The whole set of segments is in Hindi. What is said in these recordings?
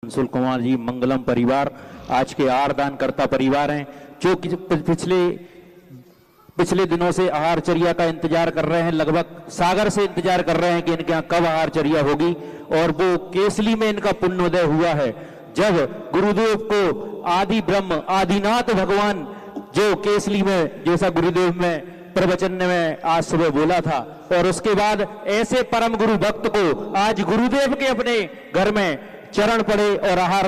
अंशुल कुमार जी मंगलम परिवार आज के आहारदानकर्ता परिवार हैं, जो कि पिछले दिनों से आहारचर्या का इंतजार कर रहे हैं, लगभग सागर से इंतजार कर रहे हैं कि इनके यहाँ कब आहारचर्या होगी। और वो केसली में इनका पुण्योदय हुआ है, जब गुरुदेव को आदि ब्रह्म आदिनाथ भगवान जो केसली में जैसा गुरुदेव में प्रवचन में आज सुबह बोला था, और उसके बाद ऐसे परम गुरु भक्त को आज गुरुदेव के अपने घर में चरण पड़े और आहार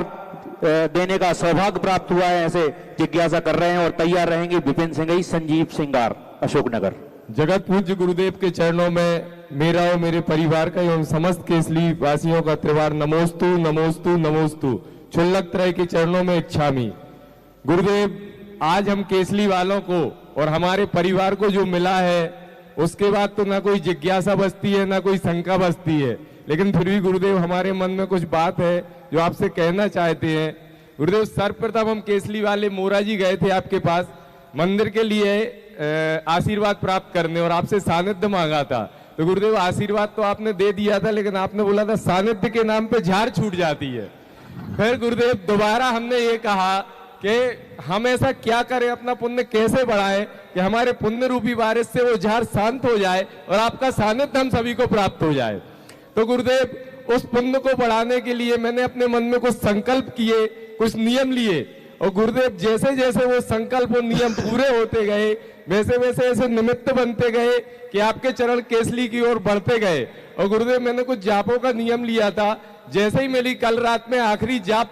देने का सौभाग्य प्राप्त हुआ है, ऐसे जिज्ञासा कर रहे हैं। और तैयार रहेंगे विपिन सिंह, संजीव सिंगार, अशोकनगर। जगत पूज्य गुरुदेव के चरणों में मेरा और मेरे परिवार का एवं समस्त केसली वासियों का त्रिवार नमोस्तु नमोस्तु नमोस्तु क्षुल्लक त्रय के चरणों में इच्छामि। गुरुदेव, आज हम केसली वालों को और हमारे परिवार को जो मिला है, उसके बाद तो ना कोई जिज्ञासा बचती है ना कोई शंका बचती है, लेकिन फिर भी गुरुदेव हमारे मन में कुछ बात है जो आपसे कहना चाहते हैं। गुरुदेव, सर्वप्रथम हम केसली वाले मोरा जी गए थे आपके पास मंदिर के लिए आशीर्वाद प्राप्त करने, और आपसे सानिध्य मांगा था। तो गुरुदेव, आशीर्वाद तो आपने दे दिया था, लेकिन आपने बोला था सानिध्य के नाम पे झाड़ छूट जाती है। फिर गुरुदेव दोबारा हमने ये कहा कि हम ऐसा क्या करें, अपना पुण्य कैसे बढ़ाएं कि हमारे पुण्य रूपी बारिश से वो झाड़ शांत हो जाए और आपका सानिध्य हम सभी को प्राप्त हो जाए। तो गुरुदेव, उस पुण्य को बढ़ाने के लिए मैंने अपने मन में कुछ संकल्प किए, कुछ नियम लिए, और गुरुदेव जैसे जैसे वो संकल्प और नियम पूरे होते गए, वैसे वैसे ऐसे निमित्त बनते गए कि आपके चरण केसली की ओर बढ़ते गए। और गुरुदेव, मैंने कुछ जापों का नियम लिया था, जैसे ही मेरी कल रात में आखिरी जाप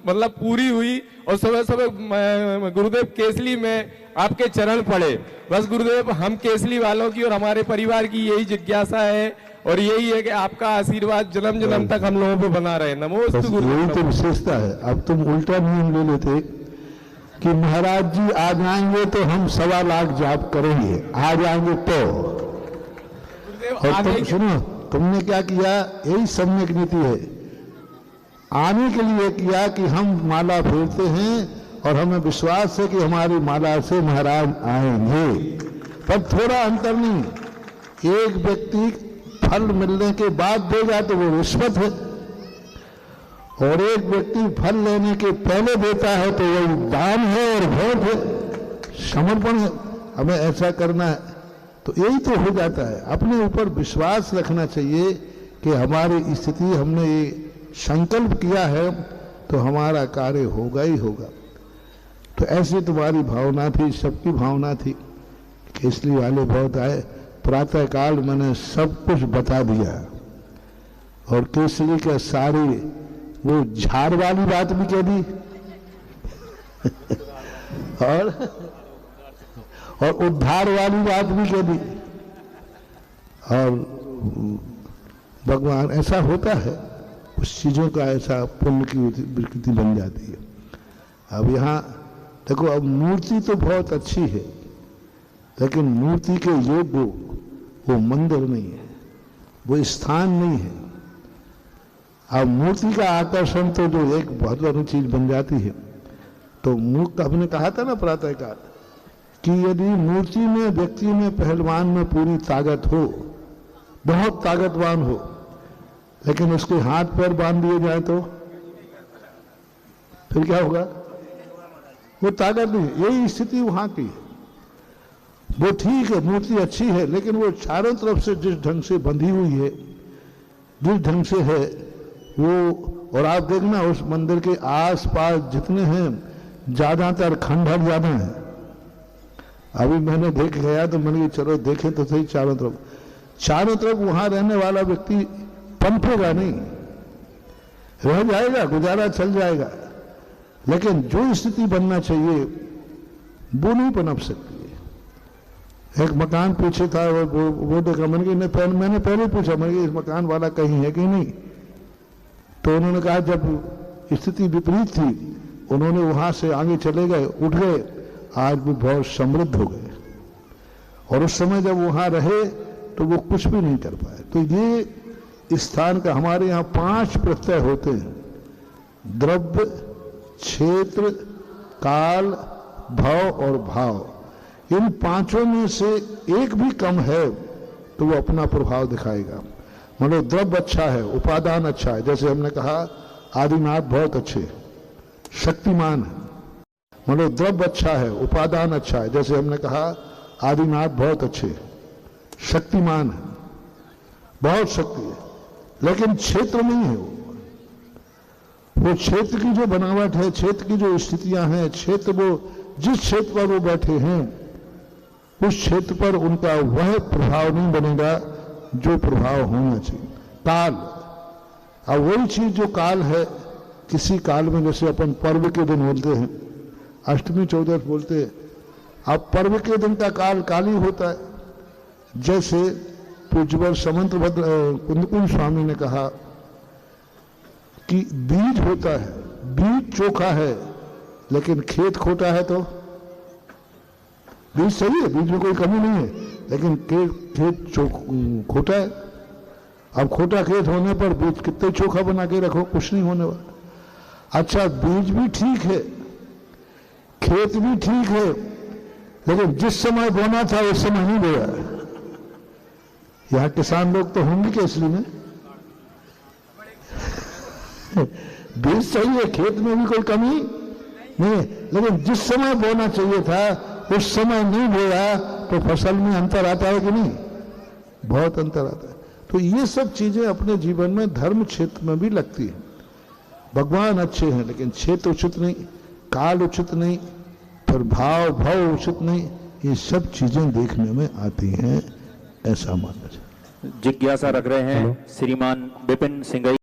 मतलब पूरी हुई और सुबह सुबह गुरुदेव केसली में आपके चरण पड़े। बस गुरुदेव, हम केसली वालों की और हमारे परिवार की यही जिज्ञासा है और यही है कि आपका आशीर्वाद जन्म जन्म तक हम लोगों पे बना रहे। नमोस्तु गुरुदेव। यही तो विशेषता है। अब तुम उल्टा नियम ले लेते कि महाराज जी आ जाएंगे तो हम 1.25 लाख जाप करेंगे, आ जाएंगे तो। और तुम सुनो, तुमने क्या किया, यही सम्यक नीति है। आने के लिए किया कि हम माला फेरते हैं और हमें विश्वास है कि हमारी माला से महाराज आएंगे, पर थोड़ा अंतर नहीं। एक व्यक्ति फल मिलने के बाद देगा तो वो रिश्वत है, और एक व्यक्ति फल लेने के पहले देता है तो वो दान है और भेंट है, समर्पण है। हमें ऐसा करना है तो यही तो हो जाता है। अपने ऊपर विश्वास रखना चाहिए कि हमारी स्थिति, हमने ये संकल्प किया है तो हमारा कार्य होगा ही होगा। तो ऐसी तुम्हारी भावना थी, सबकी भावना थी। केसली वाले बहुत आए, प्रातः काल मैंने सब कुछ बता दिया, और केसरी का सारी वो झाड़ वाली बात भी कह दी और उद्धार वाली बात भी कह दी। और भगवान, ऐसा होता है, उस चीजों का ऐसा पुण्य की विकृति बन जाती है। अब यहाँ देखो, अब मूर्ति तो बहुत अच्छी है, लेकिन मूर्ति के योग्य वो मंदिर नहीं है, वो स्थान नहीं है। अब मूर्ति का आकर्षण तो जो एक बहुत बड़ी चीज बन जाती है। तो हमने कहा था ना प्रातःकाल कि यदि मूर्ति में, व्यक्ति में, पहलवान में पूरी ताकत हो, बहुत ताकतवान हो, लेकिन उसके हाथ पैर बांध दिए जाए तो फिर क्या होगा? वो ताकत नहीं। यही स्थिति वहां की है। वो ठीक है, मूर्ति अच्छी है, लेकिन वो चारों तरफ से जिस ढंग से बंधी हुई है, जिस ढंग से है वो, और आप देखना उस मंदिर के आसपास जितने हैं, ज्यादातर खंडहर ज्यादा है। अभी मैंने देख गया तो मैंने चलो देखे तो सही, चारों तरफ वहां रहने वाला व्यक्ति पनपेगा नहीं, रह जाएगा, गुजारा चल जाएगा, लेकिन जो स्थिति बनना चाहिए वो नहीं पनप सकती। एक मकान पीछे था, वो देखा, मैंने पहले पूछा, मैंने इस मकान वाला कहीं है कि नहीं, तो उन्होंने कहा जब स्थिति विपरीत थी उन्होंने वहां से आगे चले गए, उठ गए, आज भी बहुत समृद्ध हो गए। और उस समय जब वहां रहे तो वो कुछ भी नहीं कर पाए। तो ये स्थान का, हमारे यहाँ 5 प्रत्यय होते हैं, द्रव्य, क्षेत्र, काल, भव और भाव। इन 5 में से एक भी कम है तो वो अपना प्रभाव दिखाएगा। मतलब द्रव्य अच्छा है, उपादान अच्छा है, जैसे हमने कहा आदिनाथ बहुत अच्छे, शक्तिमान है, मनोद्रव्य अच्छा है, उपादान अच्छा है। जैसे हमने कहा आदिनाथ बहुत अच्छे, शक्तिमान है, बहुत शक्ति है, लेकिन क्षेत्र नहीं है वो क्षेत्र की जो बनावट है, क्षेत्र की जो स्थितियां हैं, क्षेत्र वो जिस क्षेत्र पर वो बैठे हैं उस क्षेत्र पर उनका वह प्रभाव नहीं बनेगा जो प्रभाव होना चाहिए। काल, अब वही चीज जो काल है, किसी काल में जैसे अपन पर्व के दिन बोलते हैं, अष्टमी चौदस बोलते हैं, अब पर्व के दिन का काल काली होता है। जैसे पूज्यवर समंत कुंदकुंज स्वामी ने कहा कि बीज होता है, बीज चोखा है लेकिन खेत खोटा है, तो बीज सही है, बीज में कोई कमी नहीं है, लेकिन खेत खोटा है। अब खोटा खेत होने पर बीज कितने चोखा बना के रखो, कुछ नहीं होने वाला। अच्छा, बीज भी ठीक है, खेत भी ठीक है, लेकिन जिस समय बोना था उस समय नहीं बोया। यहां किसान लोग तो होंगे क्या इसलिए में बीज सही है, खेत में भी कोई कमी नहीं, लेकिन जिस समय बोना चाहिए था उस समय नहीं बोया, तो फसल में अंतर आता है कि नहीं? बहुत अंतर आता है। तो ये सब चीजें अपने जीवन में धर्म क्षेत्र में भी लगती है। भगवान अच्छे हैं लेकिन क्षेत्र उचित नहीं, काल उचित नहीं, फिर भाव उचित नहीं, ये सब चीजें देखने में आती हैं, ऐसा मानना चाहिए। जिज्ञासा रख रहे हैं श्रीमान विपिन सिंह।